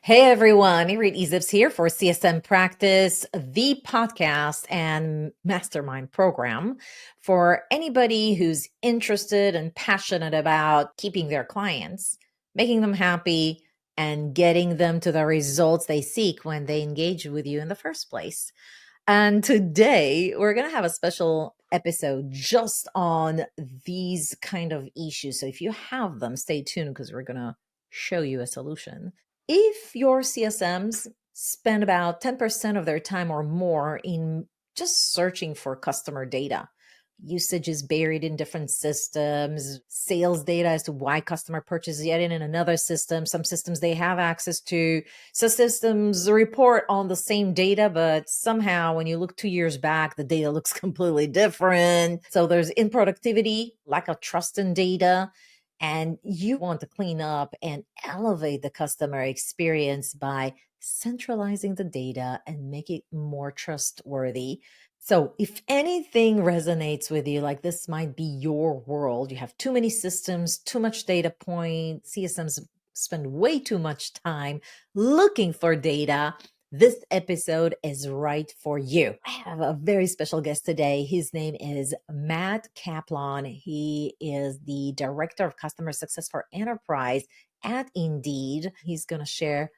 Hey everyone, 𝘧𝘕𝐸𝐵𝑇𝐋 here for CSM Practice, the podcast and mastermind program for anybody who's interested and passionate about keeping their clients, making them happy, and getting them to the results they seek when they engage with you in the first place. And today we're going to have a special episode just on these kind of issues. So if you have them, stay tuned because we're going to show you a solution. If your CSMs spend about 10% of their time or more in just searching for customer data, usage is buried in different systems, sales data as to why customer purchases yet in another system. Some systems they have access to. So systems report on the same data, but somehow when you look 2 years back, the data looks completely different. So there's improductivity, lack of trust in data, and you want to clean up and elevate the customer experience by centralizing the data and make it more trustworthy. So if anything resonates with you, like this might be your world, you have too many systems, too much data points, CSMs spend way too much time looking for data, this episode is right for you. I have a very special guest today. His name is Matt Kaplon. He is the Director of Customer Success for Enterprise at Indeed. He's going to share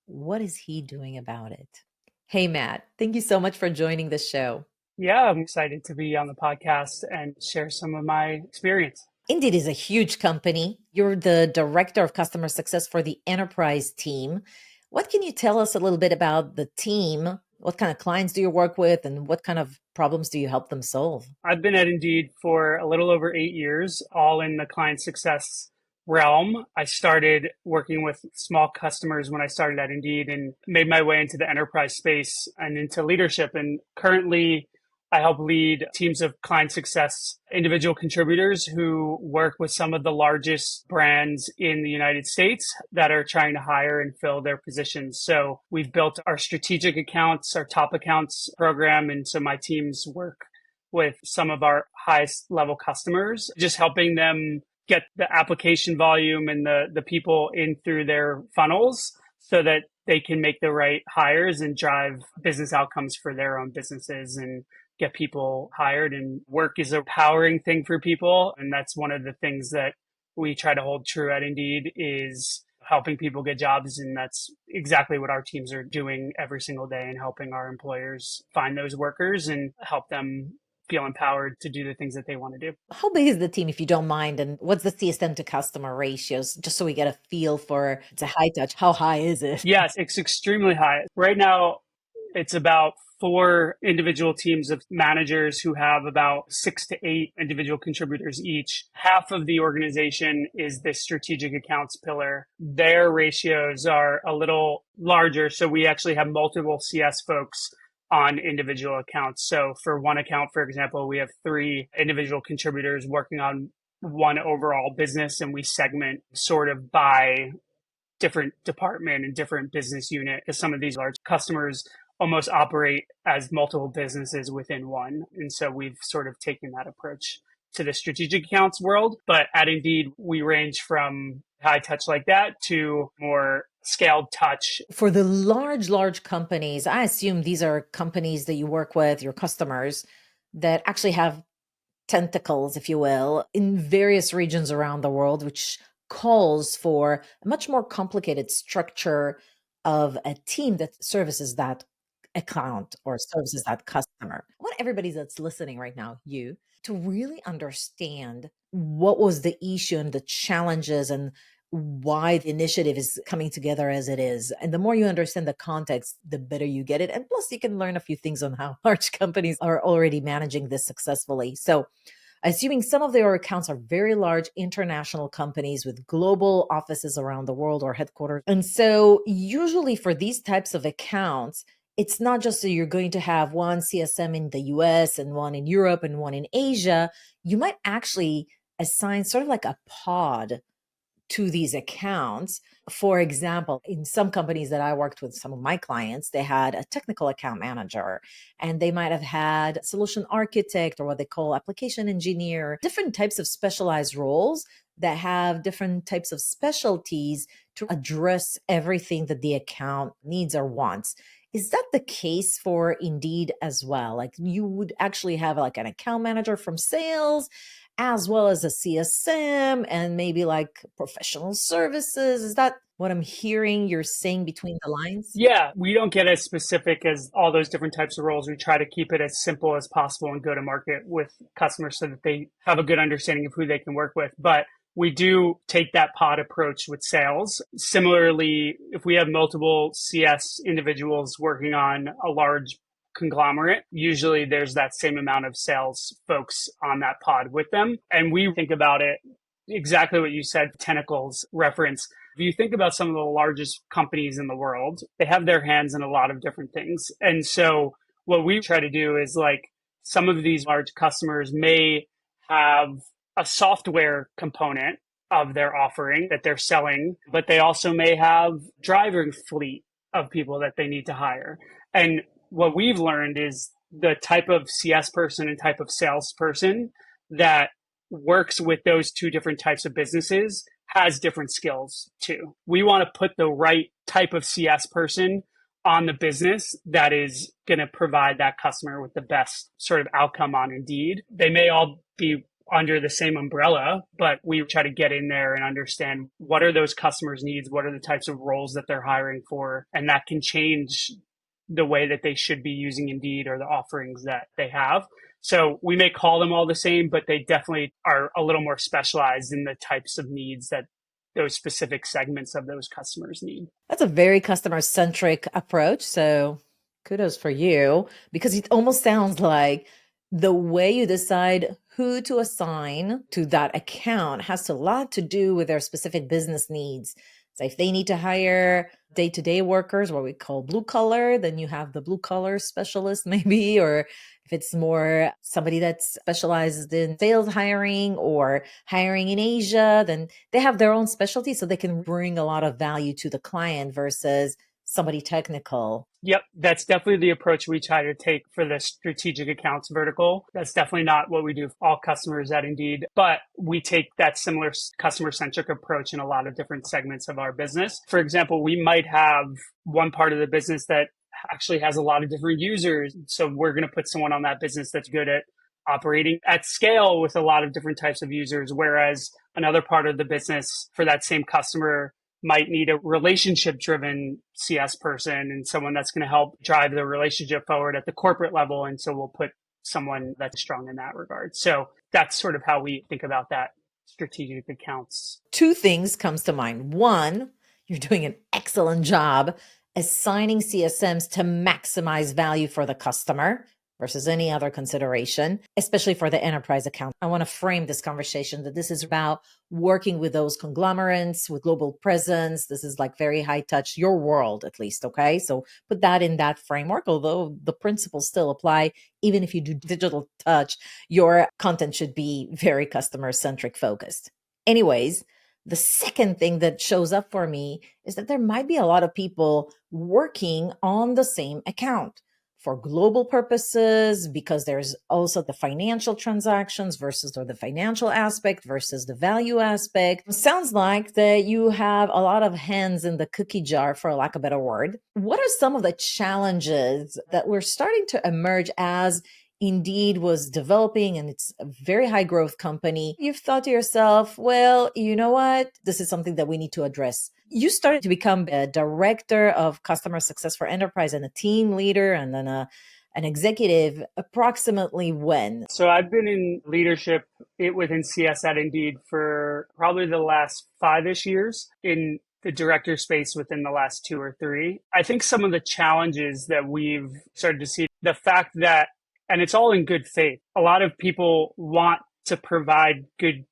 what is he doing about it. Hey, Matt, thank you so much for joining the show. Yeah, I'm excited to be on the podcast and share some of my experience. Indeed is a huge company. You're the Director of Customer Success for the Enterprise team. What can you tell us a little bit about the team? What kind of clients do you work with and what kind of problems do you help them solve? I've been at Indeed for a little over 8 years, all in the client success realm. I started working with small customers when I started at Indeed and made my way into the enterprise space and into leadership. And currently, I help lead teams of client success individual contributors who work with some of the largest brands in the United States that are trying to hire and fill their positions. So we've built our strategic accounts, our top accounts program. And so my teams work with some of our highest level customers, just helping them get the application volume and the people in through their funnels so that they can make the right hires and drive business outcomes for their own businesses and get people hired. And work is a powering thing for people. And that's one of the things that we try to hold true at Indeed is helping people get jobs. And that's exactly what our teams are doing every single day and helping our employers find those workers and help them feel empowered to do the things that they want to do. How big is the team, if you don't mind? And what's the CSM to customer ratios? Just so we get a feel for it's a high touch. How high is it? Yes, it's extremely high. Right now, it's about 4 individual teams of managers who have about 6 to 8 individual contributors each. Half of the organization is this strategic accounts pillar. Their ratios are a little larger. So we actually have multiple CS folks on individual accounts. So for one account, for example, we have 3 individual contributors working on one overall business, and we segment sort of by different department and different business unit because some of these large customers almost operate as multiple businesses within one. And so we've sort of taken that approach to the strategic accounts world. But at Indeed, we range from high touch like that to more scaled touch. For the large companies, I assume these are companies that you work with, your customers, that actually have tentacles, if you will, in various regions around the world, which calls for a much more complicated structure of a team that services that account or services that customer. I want everybody that's listening right now, you, to really understand what was the issue and the challenges and why the initiative is coming together as it is. And the more you understand the context, the better you get it. And plus, you can learn a few things on how large companies are already managing this successfully. So, assuming some of their accounts are very large international companies with global offices around the world or headquarters. And so, usually for these types of accounts, it's not just that you're going to have one CSM in the US and one in Europe and one in Asia. You might actually assign sort of like a pod to these accounts. For example, in some companies that I worked with, some of my clients, they had a technical account manager, and they might have had solution architect or what they call application engineer, different types of specialized roles that have different types of specialties to address everything that the account needs or wants. Is that the case for Indeed as well? Like you would actually have like an account manager from sales as well as a CSM and maybe like professional services. Is that what I'm hearing you're saying between the lines? Yeah, we don't get as specific as all those different types of roles. We try to keep it as simple as possible and go to market with customers so that they have a good understanding of who they can work with. But we do take that pod approach with sales. Similarly, if we have multiple CS individuals working on a large conglomerate, usually there's that same amount of sales folks on that pod with them. And we think about it exactly what you said, tentacles reference. If you think about some of the largest companies in the world, they have their hands in a lot of different things. And so what we try to do is like some of these large customers may have a software component of their offering that they're selling, but they also may have driving fleet of people that they need to hire. And what we've learned is the type of CS person and type of salesperson that works with those two different types of businesses has different skills too. We want to put the right type of CS person on the business that is going to provide that customer with the best sort of outcome on Indeed. They may all be under the same umbrella, but we try to get in there and understand what are those customers' needs, what are the types of roles that they're hiring for, and that can change the way that they should be using Indeed or the offerings that they have. So we may call them all the same, but they definitely are a little more specialized in the types of needs that those specific segments of those customers need. That's a very customer-centric approach. So kudos for you, because it almost sounds like the way you decide who to assign to that account has a lot to do with their specific business needs. So if they need to hire day-to-day workers, what we call blue collar, then you have the blue collar specialist maybe, or if it's more somebody that's specialized in sales hiring or hiring in Asia, then they have their own specialty so they can bring a lot of value to the client versus somebody technical. Yep, that's definitely the approach we try to take for the strategic accounts vertical. That's definitely not what we do for all customers at Indeed, but we take that similar customer-centric approach in a lot of different segments of our business. For example, we might have one part of the business that actually has a lot of different users. So we're going to put someone on that business that's good at operating at scale with a lot of different types of users, whereas another part of the business for that same customer might need a relationship-driven CS person and someone that's going to help drive the relationship forward at the corporate level. And so we'll put someone that's strong in that regard. So that's sort of how we think about that strategic accounts. Two things comes to mind. One, you're doing an excellent job assigning CSMs to maximize value for the customer versus any other consideration, especially for the enterprise account. I want to frame this conversation that this is about working with those conglomerates with global presence. This is like very high touch, your world at least, okay? So put that in that framework, although the principles still apply. Even if you do digital touch, your content should be very customer-centric focused. Anyways, the second thing that shows up for me is that there might be a lot of people working on the same account for global purposes, because there's also the financial transactions versus the financial aspect versus the value aspect. It sounds like that you have a lot of hands in the cookie jar, for lack of a better word. What are some of the challenges that were starting to emerge as Indeed was developing and it's a very high growth company? You've thought to yourself, well, you know what? This is something that we need to address. You started to become a director of customer success for enterprise and a team leader and then an executive approximately when? So I've been in leadership within CS at Indeed for probably the last 5-ish years, in the director space within the last 2 or 3. I think some of the challenges that we've started to see, the fact that, and it's all in good faith, a lot of people want to provide good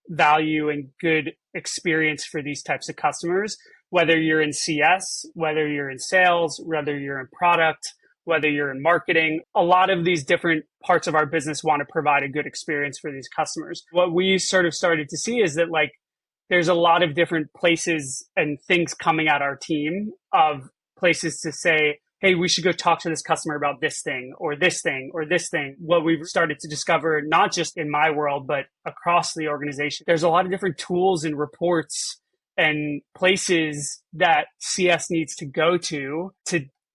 value and good experience for these types of customers, whether you're in CS, whether you're in sales, whether you're in product, whether you're in marketing. A lot of these different parts of our business want to provide a good experience for these customers. What we sort of started to see is that like there's a lot of different places and things coming at our team of places to say, hey, we should go talk to this customer about this thing or this thing or this thing. What we've started to discover, not just in my world, but across the organization, there's a lot of different tools and reports and places that CS needs to go to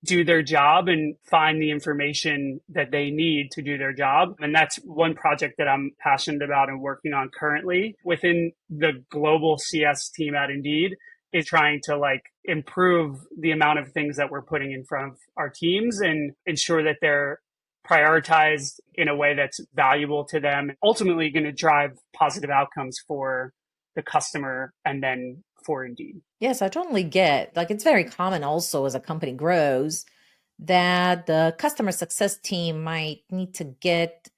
do their job and find the information that they need to do their job. And that's one project that I'm passionate about and working on currently within the global CS team at Indeed, is trying to improve the amount of things that we're putting in front of our teams and ensure that they're prioritized in a way that's valuable to them, ultimately going to drive positive outcomes for the customer and then for Indeed. Yes, I totally get. It's very common also as a company grows that the customer success team might need to get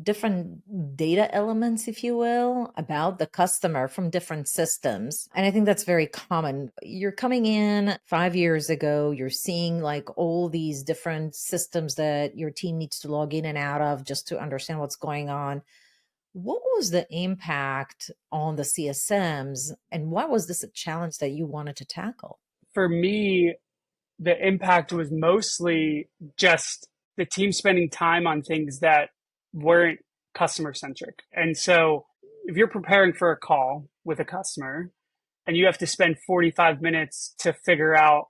different data elements, if you will, about the customer from different systems. And I think that's very common. You're coming in 5 years ago, you're seeing all these different systems that your team needs to log in and out of just to understand what's going on. What was the impact on the CSMs, and why was this a challenge that you wanted to tackle? For me, the impact was mostly just the team spending time on things that weren't customer centric. And so if you're preparing for a call with a customer and you have to spend 45 minutes to figure out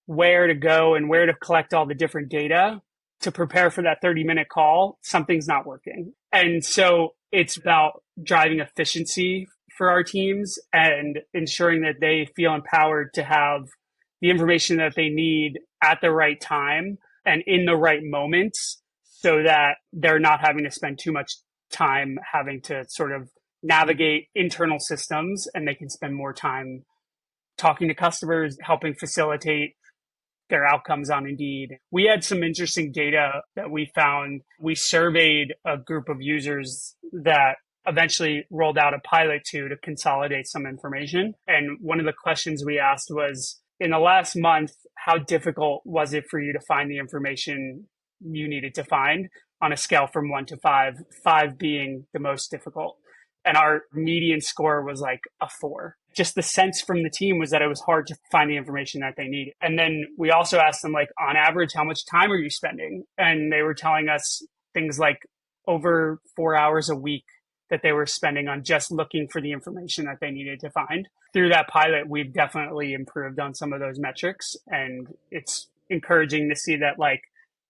where to go and where to collect all the different data to prepare for that 30-minute call, something's not working. And so it's about driving efficiency for our teams and ensuring that they feel empowered to have the information that they need at the right time and in the right moments, so that they're not having to spend too much time having to sort of navigate internal systems, and they can spend more time talking to customers, helping facilitate their outcomes on Indeed. We had some interesting data that we found. We surveyed a group of users that eventually rolled out a pilot to consolidate some information. And one of the questions we asked was, in the last month, how difficult was it for you to find the information you needed to find on a scale from 1 to 5, 5 being the most difficult? And our median score was a 4. Just the sense from the team was that it was hard to find the information that they needed. And then we also asked them, on average, how much time are you spending? And they were telling us things like over 4 hours a week that they were spending on just looking for the information that they needed to find. Through that pilot, we've definitely improved on some of those metrics. And it's encouraging to see that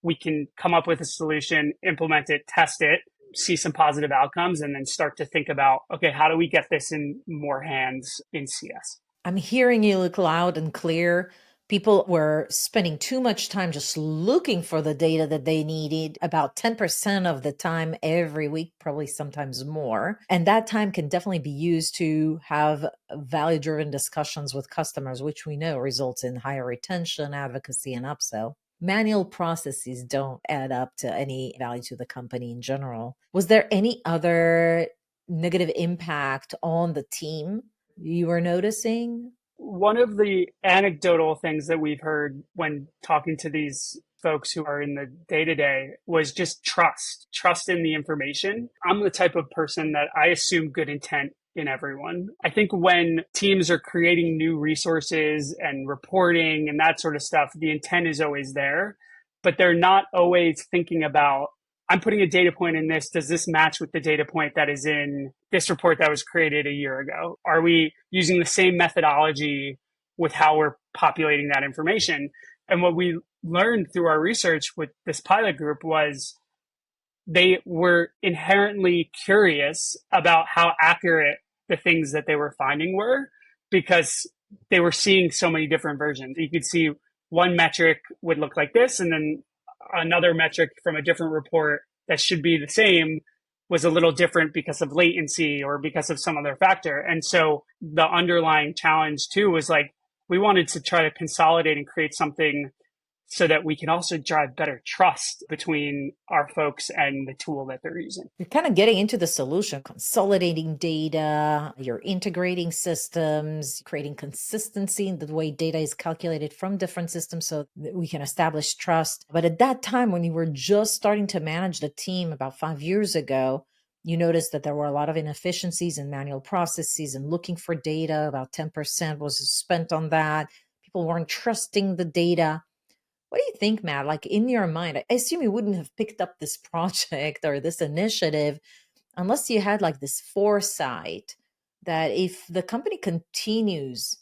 we can come up with a solution, implement it, test it, see some positive outcomes, and then start to think about, okay, how do we get this in more hands in CS? I'm hearing you look loud and clear. People were spending too much time just looking for the data that they needed, about 10% of the time every week, probably sometimes more. And that time can definitely be used to have value-driven discussions with customers, which we know results in higher retention, advocacy, and upsell. Manual processes don't add up to any value to the company in general. Was there any other negative impact on the team you were noticing? One of the anecdotal things that we've heard when talking to these folks who are in the day-to-day was just trust in the information. I'm the type of person that I assume good intent in everyone. I think when teams are creating new resources and reporting and that sort of stuff, the intent is always there, but they're not always thinking about, I'm putting a data point in this. Does this match with the data point that is in this report that was created a year ago? Are we using the same methodology with how we're populating that information? And what we learned through our research with this pilot group was they were inherently curious about how accurate the things that they were finding were, because they were seeing so many different versions. You could see one metric would look like this, and then another metric from a different report that should be the same was a little different because of latency or because of some other factor. And so the underlying challenge too was we wanted to try to consolidate and create something so that we can also drive better trust between our folks and the tool that they're using. You're kind of getting into the solution, consolidating data, you're integrating systems, creating consistency in the way data is calculated from different systems so that we can establish trust. But at that time, when you were just starting to manage the team about 5 years ago, You noticed that there were a lot of inefficiencies in manual processes and looking for data. About 10% was spent on that. People weren't trusting the data. What do you think, Matt? Like in your mind, I assume you wouldn't have picked up this project or this initiative unless you had like this foresight that if the company continues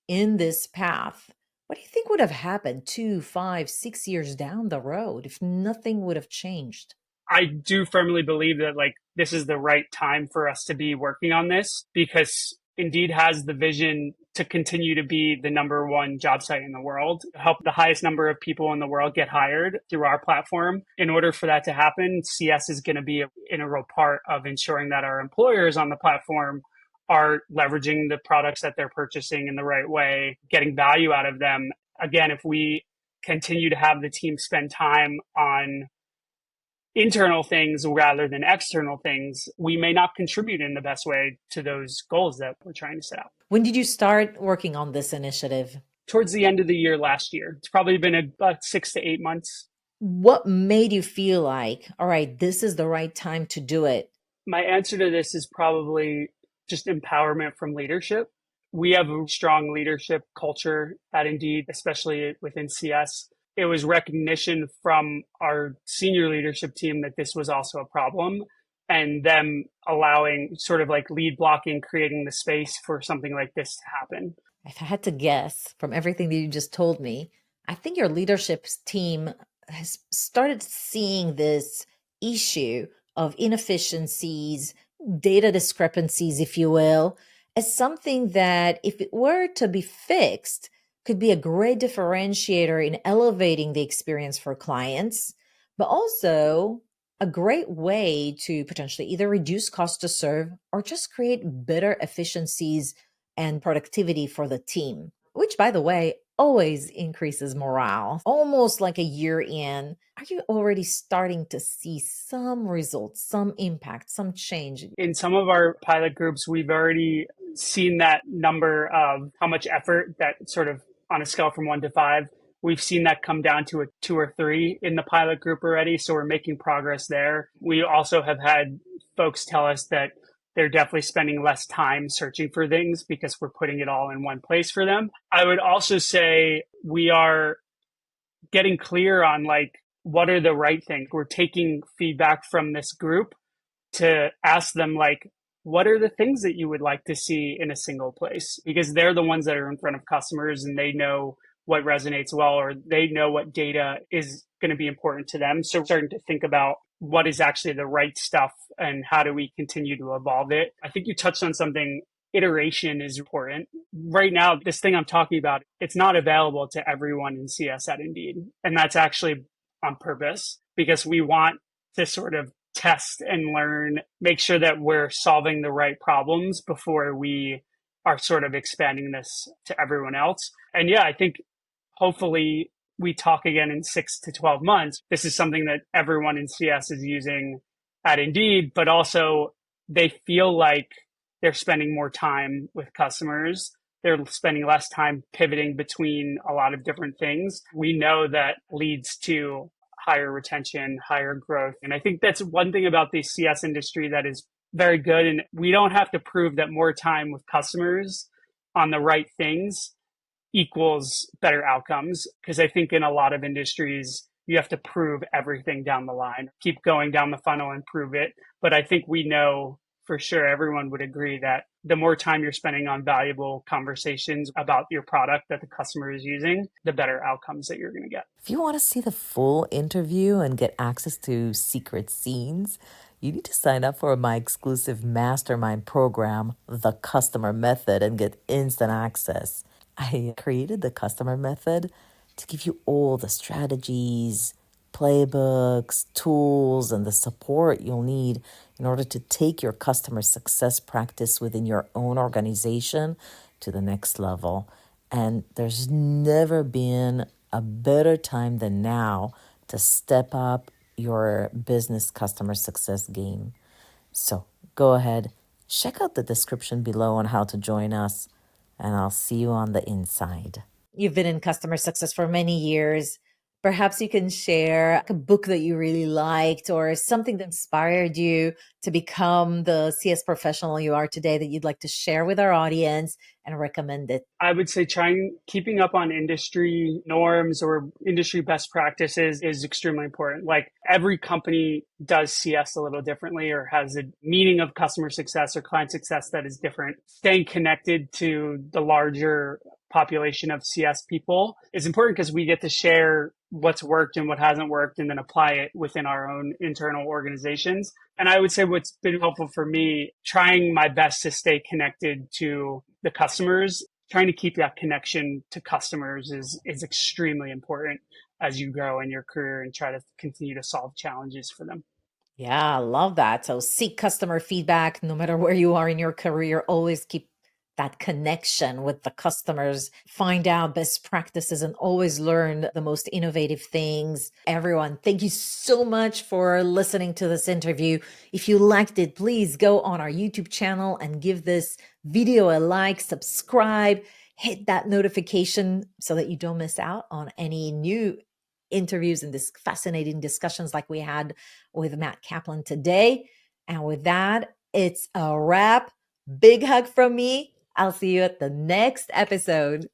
in this path, what do you think would have happened 2, 5, 6 years down the road if nothing would have changed? I do firmly believe that like this is the right time for us to be working on this because Indeed has the vision to continue to be the number one job site in the world, help the highest number of people in the world get hired through our platform. In order for that to happen, CS is going to be an integral part of ensuring that our employers on the platform are leveraging the products that they're purchasing in the right way, getting value out of them. Again, if we continue to have the team spend time on internal things rather than external things, we may not contribute in the best way to those goals that we're trying to set out. When did you start working on this initiative? Towards the end of the year last year. It's probably been about 6 to 8 months. What made you feel like, all right, this is the right time to do it? My answer to this is probably just empowerment from leadership. We have a strong leadership culture at Indeed, especially within CS. It was recognition from our senior leadership team that this was also a problem and them allowing sort of like lead blocking, creating the space for something like this to happen. If I had to guess from everything that you just told me, I think your leadership team has started seeing this issue of inefficiencies, data discrepancies, if you will, as something that, if it were to be fixed, could be a great differentiator in elevating the experience for clients, but also a great way to potentially either reduce cost to serve or just create better efficiencies and productivity for the team, which, by the way, always increases morale. Almost like a year in, are you already starting to see some results, some impact, some change? In some of our pilot groups, we've already seen that number of how much effort that sort of on a scale from 1 to 5, we've seen that come down to a 2 or 3 in the pilot group already. So we're making progress there. We also have had folks tell us that they're definitely spending less time searching for things because we're putting it all in one place for them. I would also say we are getting clear on like, what are the right things? We're taking feedback from this group to ask them like, what are the things that you would like to see in a single place? Because they're the ones that are in front of customers and they know what resonates well, or they know what data is going to be important to them. So we're starting to think about what is actually the right stuff and how do we continue to evolve it. I think you touched on something. Iteration is important. Right now, this thing I'm talking about, it's not available to everyone in CS at Indeed. And that's actually on purpose because we want to sort of test and learn, make sure that we're solving the right problems before we are sort of expanding this to everyone else. And yeah, I think hopefully we talk again in 6 to 12 months. This is something that everyone in CS is using at Indeed, but also they feel like they're spending more time with customers. They're spending less time pivoting between a lot of different things. We know that leads to higher retention, higher growth. And I think that's one thing about the CS industry that is very good. And we don't have to prove that more time with customers on the right things equals better outcomes. Because I think in a lot of industries, you have to prove everything down the line, keep going down the funnel and prove it. But I think we know for sure everyone would agree that the more time you're spending on valuable conversations about your product that the customer is using, the better outcomes that you're going to get. If you want to see the full interview and get access to secret scenes, you need to sign up for my exclusive mastermind program, The Customer Method, and get instant access. I created the Customer Method to give you all the strategies, playbooks, tools, and the support you'll need in order to take your customer success practice within your own organization to the next level. And there's never been a better time than now to step up your business customer success game. So go ahead, check out the description below on how to join us, and I'll see you on the inside. You've been in customer success for many years. Perhaps you can share a book that you really liked or something that inspired you to become the CS professional you are today that you'd like to share with our audience and recommend it. I would say keeping up on industry norms or industry best practices is extremely important. Like every company does CS a little differently or has a meaning of customer success or client success that is different. Staying connected to the larger population of CS people is important because we get to share what's worked and what hasn't worked and then apply it within our own internal organizations. And I would say what's been helpful for me, trying my best to stay connected to the customers, trying to keep that connection to customers is extremely important as you grow in your career and try to continue to solve challenges for them. Yeah, I love that. So seek customer feedback no matter where you are in your career. Always keep that connection with the customers, find out best practices, and always learn the most innovative things. Everyone, thank you so much for listening to this interview. If you liked it, please go on our YouTube channel and give this video a like, subscribe, hit that notification so that you don't miss out on any new interviews and this fascinating discussions like we had with Matt Kaplon today. And with that, it's a wrap. Big hug from me. I'll see you at the next episode.